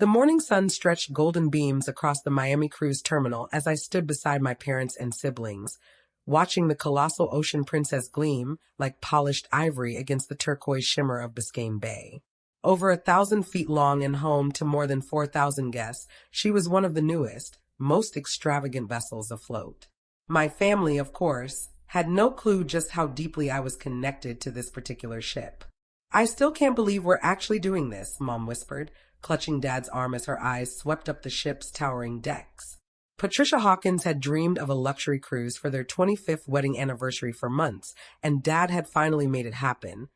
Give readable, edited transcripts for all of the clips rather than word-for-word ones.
The morning sun stretched golden beams across the Miami cruise terminal as I stood beside my parents and siblings, watching the colossal Ocean Princess gleam like polished ivory against the turquoise shimmer of Biscayne Bay. Over 1,000 feet long and home to more than 4,000 guests, she was one of the newest, most extravagant vessels afloat. My family, of course, had no clue just how deeply I was connected to this particular ship. "I still can't believe we're actually doing this," Mom whispered, clutching Dad's arm as her eyes swept up the ship's towering decks. Patricia Hawkins had dreamed of a luxury cruise for their 25th wedding anniversary for months, and Dad had finally made it happen.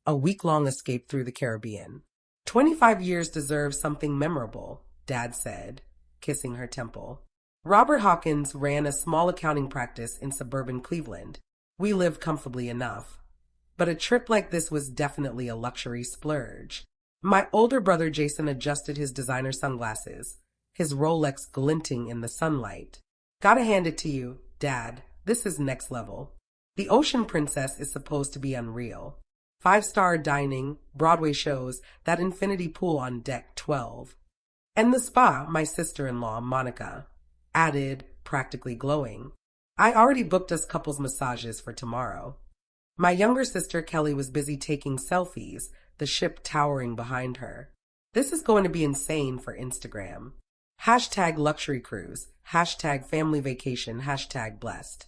A week-long escape through the Caribbean. 25 years deserves something memorable, Dad said, kissing her temple. Robert Hawkins ran a small accounting practice in suburban Cleveland. We lived comfortably enough. But a trip like this was definitely a luxury splurge. My older brother Jason adjusted his designer sunglasses, his Rolex glinting in the sunlight. "Gotta hand it to you, Dad. This is next level. The Ocean Princess is supposed to be unreal. 5-star dining, Broadway shows, that infinity pool on deck 12. And the spa, my sister-in-law, Monica, added, practically glowing. I already booked us couples massages for tomorrow." My younger sister Kelly was busy taking selfies, the ship towering behind her. "This is going to be insane for Instagram. #luxury cruise, #family vacation, #blessed.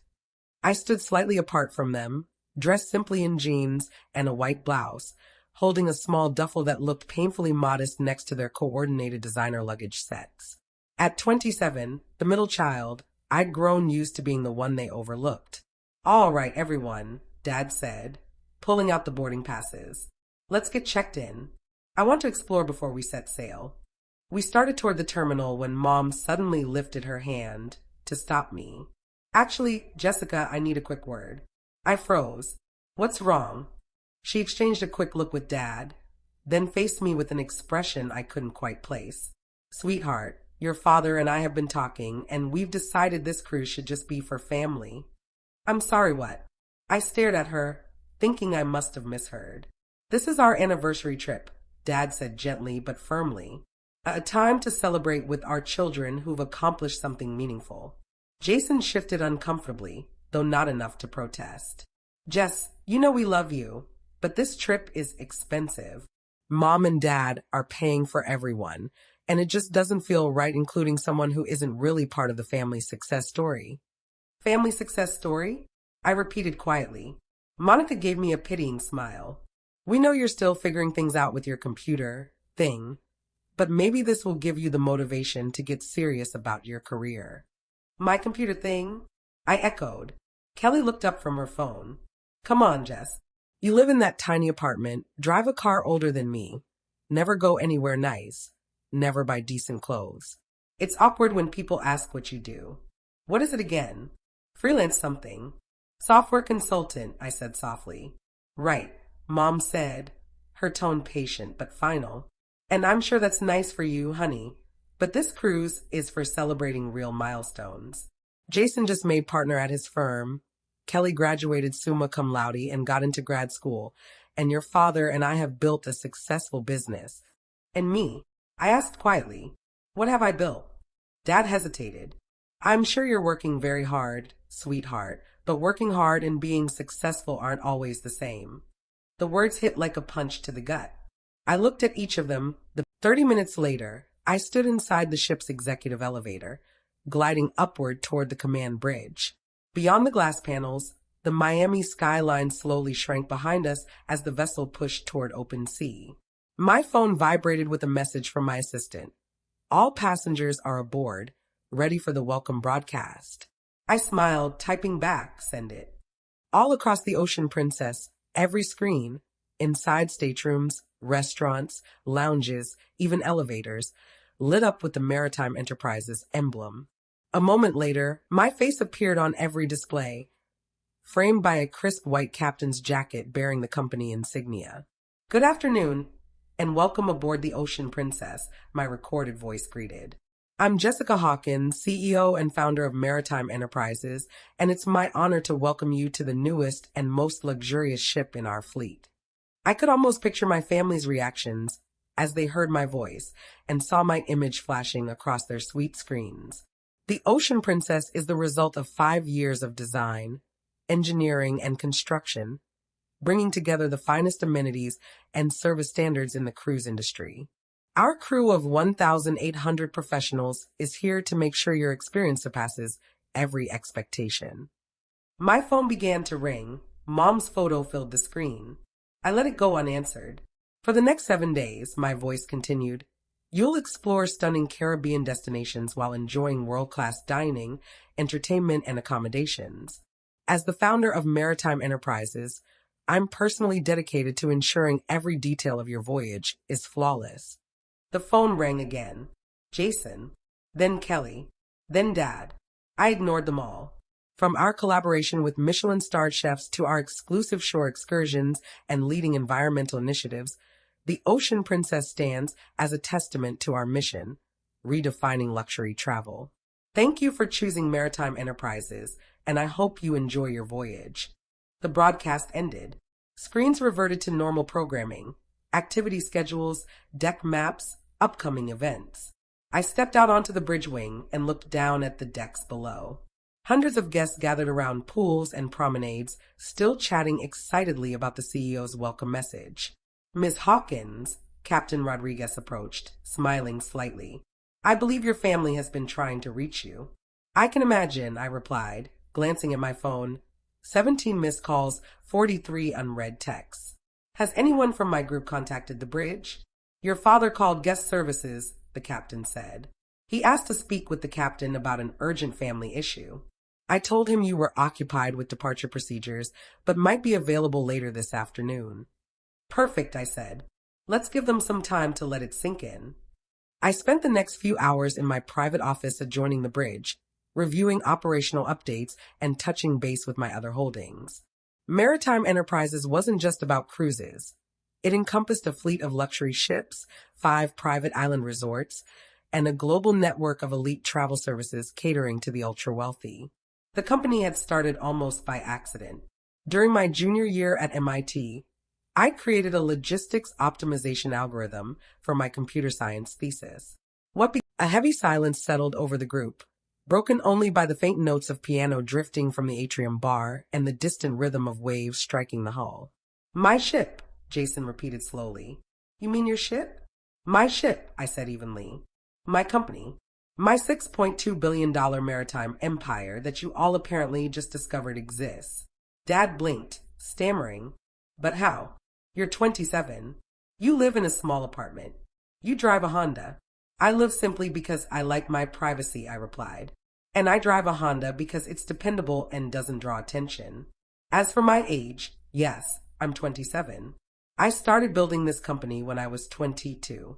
I stood slightly apart from them, dressed simply in jeans and a white blouse, holding a small duffel that looked painfully modest next to their coordinated designer luggage sets. At 27, the middle child, I'd grown used to being the one they overlooked. "All right, everyone," Dad said, pulling out the boarding passes. "Let's get checked in. I want to explore before we set sail." We started toward the terminal when Mom suddenly lifted her hand to stop me. "Actually, Jessica, I need a quick word." I froze. "What's wrong?" She exchanged a quick look with Dad, then faced me with an expression I couldn't quite place. "Sweetheart, your father and I have been talking, and we've decided this cruise should just be for family." "I'm sorry, what?" I stared at her, thinking I must have misheard. "This is our anniversary trip," Dad said gently but firmly. "A time to celebrate with our children who've accomplished something meaningful." Jason shifted uncomfortably, though not enough to protest. "Jess, you know we love you, but this trip is expensive. Mom and Dad are paying for everyone, and it just doesn't feel right including someone who isn't really part of the family success story." "Family success story?" I repeated quietly. Monica gave me a pitying smile. "We know you're still figuring things out with your computer thing, but maybe this will give you the motivation to get serious about your career." "My computer thing?" I echoed. Kelly looked up from her phone. "Come on, Jess. You live in that tiny apartment, drive a car older than me, never go anywhere nice, never buy decent clothes. It's awkward when people ask what you do." "What is it again?" "Freelance something." "Software consultant," I said softly. "Right," Mom said, her tone patient but final. "And I'm sure that's nice for you, honey, but this cruise is for celebrating real milestones. Jason just made partner at his firm. Kelly graduated summa cum laude and got into grad school, and your father and I have built a successful business." "And me?" I asked quietly. "What have I built?" Dad hesitated. "I'm sure you're working very hard, sweetheart, but working hard and being successful aren't always the same." The words hit like a punch to the gut. I looked at each of them. 30 minutes later, I stood inside the ship's executive elevator, gliding upward toward the command bridge. Beyond the glass panels, the Miami skyline slowly shrank behind us as the vessel pushed toward open sea. My phone vibrated with a message from my assistant. "All passengers are aboard, ready for the welcome broadcast." I smiled, typing back, "Send it." All across the Ocean Princess, every screen, inside staterooms, restaurants, lounges, even elevators, lit up with the Maritime Enterprises emblem. A moment later, my face appeared on every display, framed by a crisp white captain's jacket bearing the company insignia. "Good afternoon, and welcome aboard the Ocean Princess," my recorded voice greeted. "I'm Jessica Hawkins, CEO and founder of Maritime Enterprises, and it's my honor to welcome you to the newest and most luxurious ship in our fleet." I could almost picture my family's reactions as they heard my voice and saw my image flashing across their sweet screens. The Ocean Princess is the result of 5 years of design, engineering, and construction, bringing together the finest amenities and service standards in the cruise industry. Our crew of 1,800 professionals is here to make sure your experience surpasses every expectation. My phone began to ring. Mom's photo filled the screen. I let it go unanswered. For the next 7 days, my voice continued, you'll explore stunning Caribbean destinations while enjoying world-class dining, entertainment, and accommodations. As the founder of Maritime Enterprises, I'm personally dedicated to ensuring every detail of your voyage is flawless. The phone rang again. Jason, then Kelly, then Dad. I ignored them all. From our collaboration with Michelin-starred chefs to our exclusive shore excursions and leading environmental initiatives, the Ocean Princess stands as a testament to our mission, redefining luxury travel. Thank you for choosing Maritime Enterprises, and I hope you enjoy your voyage. The broadcast ended. Screens reverted to normal programming, activity schedules, deck maps, upcoming events. I stepped out onto the bridge wing and looked down at the decks below. Hundreds of guests gathered around pools and promenades, still chatting excitedly about the CEO's welcome message. Ms. Hawkins, Captain Rodriguez approached, smiling slightly. I believe your family has been trying to reach you. I can imagine, I replied, glancing at my phone. 17 missed calls, 43 unread texts. Has anyone from my group contacted the bridge? Your father called guest services, the captain said. He asked to speak with the captain about an urgent family issue. I told him you were occupied with departure procedures, but might be available later this afternoon. Perfect, I said. Let's give them some time to let it sink in. I spent the next few hours in my private office adjoining the bridge, reviewing operational updates and touching base with my other holdings. Maritime Enterprises wasn't just about cruises. It encompassed a fleet of luxury ships, 5 private island resorts, and a global network of elite travel services catering to the ultra-wealthy. The company had started almost by accident. During my junior year at MIT, I created a logistics optimization algorithm for my computer science thesis. A heavy silence settled over the group, broken only by the faint notes of piano drifting from the atrium bar and the distant rhythm of waves striking the hull. My ship, Jason repeated slowly. You mean your ship? My ship, I said evenly. My company. My $6.2 billion maritime empire that you all apparently just discovered exists. Dad blinked, stammering. But how? You're 27. You live in a small apartment. You drive a Honda. I live simply because I like my privacy, I replied. And I drive a Honda because it's dependable and doesn't draw attention. As for my age, yes, I'm 27. I started building this company when I was 22.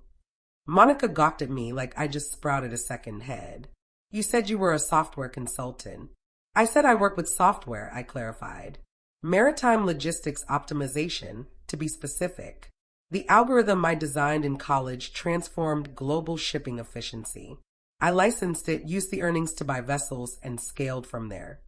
Monica gawked at me like I just sprouted a second head. You said you were a software consultant. I said I work with software, I clarified. Maritime logistics optimization, to be specific. The algorithm I designed in college transformed global shipping efficiency. I licensed it, used the earnings to buy vessels, and scaled from there.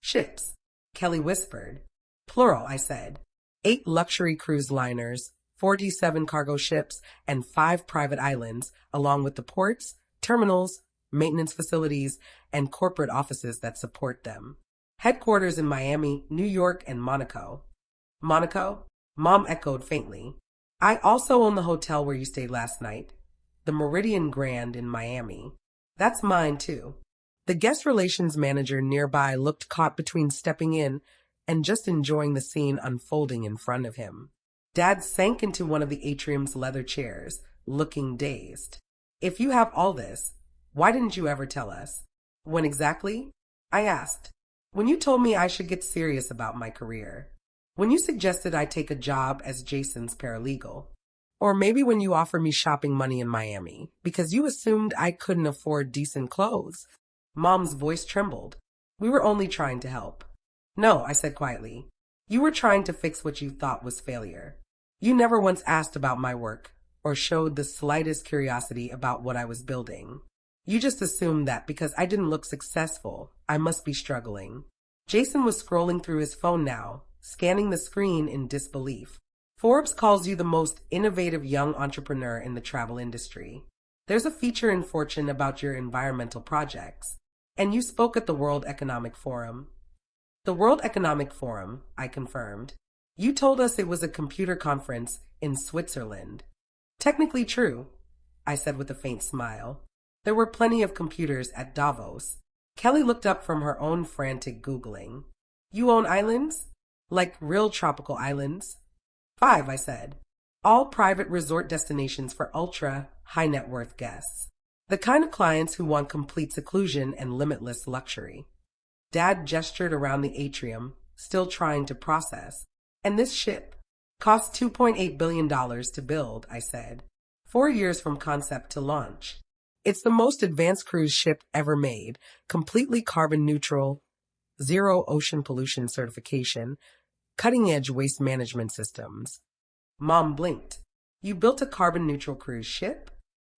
Ships, Kelly whispered. Plural, I said. 8 luxury cruise liners, 47 cargo ships, and 5 private islands, along with the ports, terminals, maintenance facilities, and corporate offices that support them. Headquarters in Miami, New York, and Monaco. Monaco? Mom echoed faintly. I also own the hotel where you stayed last night, the Meridian Grand in Miami. That's mine, too. The guest relations manager nearby looked caught between stepping in and just enjoying the scene unfolding in front of him. Dad sank into one of the atrium's leather chairs, looking dazed. If you have all this, why didn't you ever tell us? When exactly? I asked. When you told me I should get serious about my career. When you suggested I take a job as Jason's paralegal. Or maybe when you offered me shopping money in Miami, because you assumed I couldn't afford decent clothes. Mom's voice trembled. We were only trying to help. No, I said quietly. You were trying to fix what you thought was failure. You never once asked about my work or showed the slightest curiosity about what I was building. You just assumed that because I didn't look successful, I must be struggling. Jason was scrolling through his phone now, scanning the screen in disbelief. Forbes calls you the most innovative young entrepreneur in the travel industry. There's a feature in Fortune about your environmental projects. And you spoke at the World Economic Forum. The World Economic Forum, I confirmed. You told us it was a computer conference in Switzerland. Technically true, I said with a faint smile. There were plenty of computers at Davos. Kelly looked up from her own frantic Googling. You own islands? Like real tropical islands? 5, I said. All private resort destinations for ultra high net worth guests. The kind of clients who want complete seclusion and limitless luxury. Dad gestured around the atrium, still trying to process. And this ship cost $2.8 billion to build, I said. 4 years from concept to launch. It's the most advanced cruise ship ever made, completely carbon neutral, zero ocean pollution certification, cutting-edge waste management systems. Mom blinked. You built a carbon-neutral cruise ship?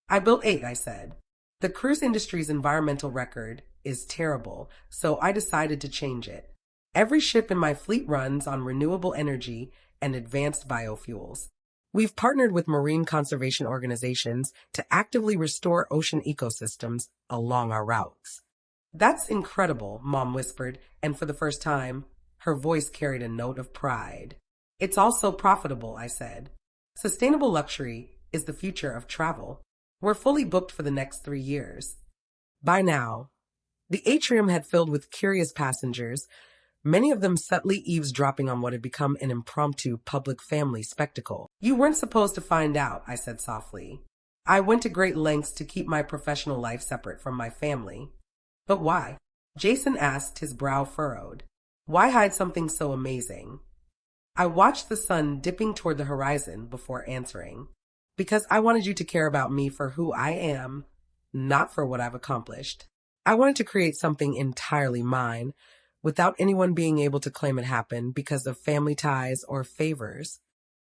I built 8, I said. The cruise industry's environmental record is terrible, so I decided to change it. Every ship in my fleet runs on renewable energy and advanced biofuels. We've partnered with marine conservation organizations to actively restore ocean ecosystems along our routes. That's incredible, Mom whispered, and for the first time, her voice carried a note of pride. It's also profitable, I said. Sustainable luxury is the future of travel. We're fully booked for the next 3 years. By now, the atrium had filled with curious passengers, many of them subtly eavesdropping on what had become an impromptu public family spectacle. You weren't supposed to find out, I said softly. I went to great lengths to keep my professional life separate from my family. But why? Jason asked, his brow furrowed. Why hide something so amazing? I watched the sun dipping toward the horizon before answering. Because I wanted you to care about me for who I am, not for what I've accomplished. I wanted to create something entirely mine, without anyone being able to claim it happened because of family ties or favors.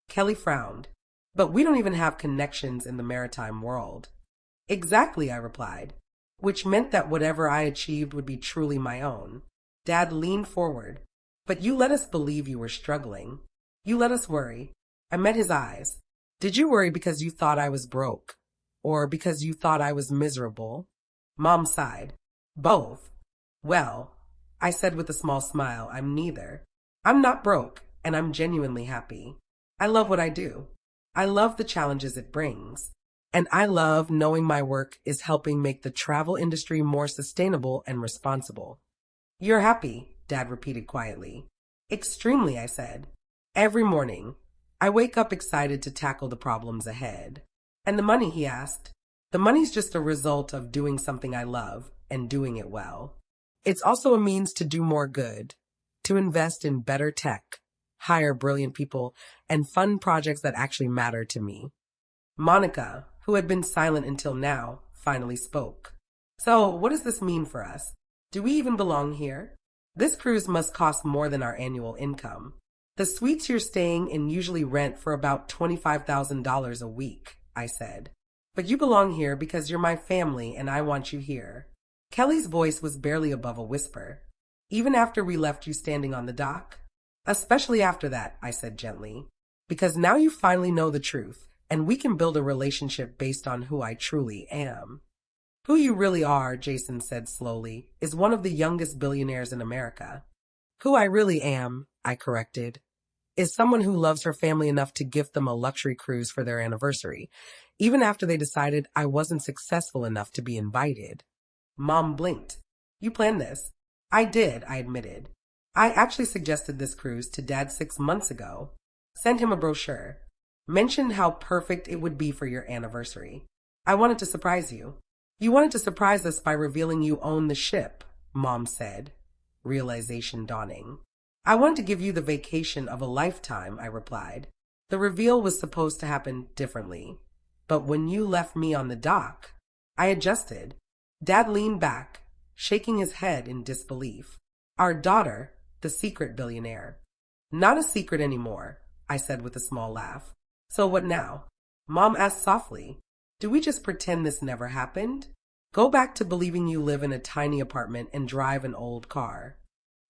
Kelly frowned. But we don't even have connections in the maritime world. Exactly, I replied, which meant that whatever I achieved would be truly my own. Dad leaned forward. But you let us believe you were struggling. You let us worry. I met his eyes. Did you worry because you thought I was broke? Or because you thought I was miserable? Mom sighed. Both. Well, I said with a small smile, I'm neither. I'm not broke, and I'm genuinely happy. I love what I do. I love the challenges it brings. And I love knowing my work is helping make the travel industry more sustainable and responsible. You're happy, Dad repeated quietly. Extremely, I said. Every morning, I wake up excited to tackle the problems ahead. And the money, he asked. The money's just a result of doing something I love and doing it well. It's also a means to do more good, to invest in better tech, hire brilliant people, and fund projects that actually matter to me. Monica, who had been silent until now, finally spoke. So, what does this mean for us? Do we even belong here? This cruise must cost more than our annual income. The suites you're staying in usually rent for about $25,000 a week, I said. But you belong here because you're my family and I want you here. Kelly's voice was barely above a whisper. Even after we left you standing on the dock? Especially after that, I said gently. Because now you finally know the truth, and we can build a relationship based on who I truly am. Who you really are, Jason said slowly, is one of the youngest billionaires in America. Who I really am, I corrected, is someone who loves her family enough to gift them a luxury cruise for their anniversary, even after they decided I wasn't successful enough to be invited. Mom blinked. You planned this. I did, I admitted. I actually suggested this cruise to Dad 6 months ago. Sent him a brochure. Mentioned how perfect it would be for your anniversary. I wanted to surprise you. You wanted to surprise us by revealing you own the ship, Mom said, realization dawning. I wanted to give you the vacation of a lifetime, I replied. The reveal was supposed to happen differently. But when you left me on the dock, I adjusted. Dad leaned back, shaking his head in disbelief. Our daughter, the secret billionaire. Not a secret anymore, I said with a small laugh. So what now? Mom asked softly. Do we just pretend this never happened? Go back to believing you live in a tiny apartment and drive an old car.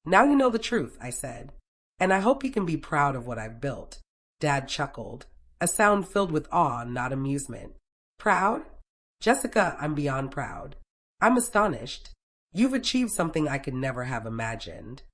Now you know the truth, I said. And I hope you can be proud of what I've built. Dad chuckled, a sound filled with awe, not amusement. Proud? Jessica, I'm beyond proud. I'm astonished. You've achieved something I could never have imagined.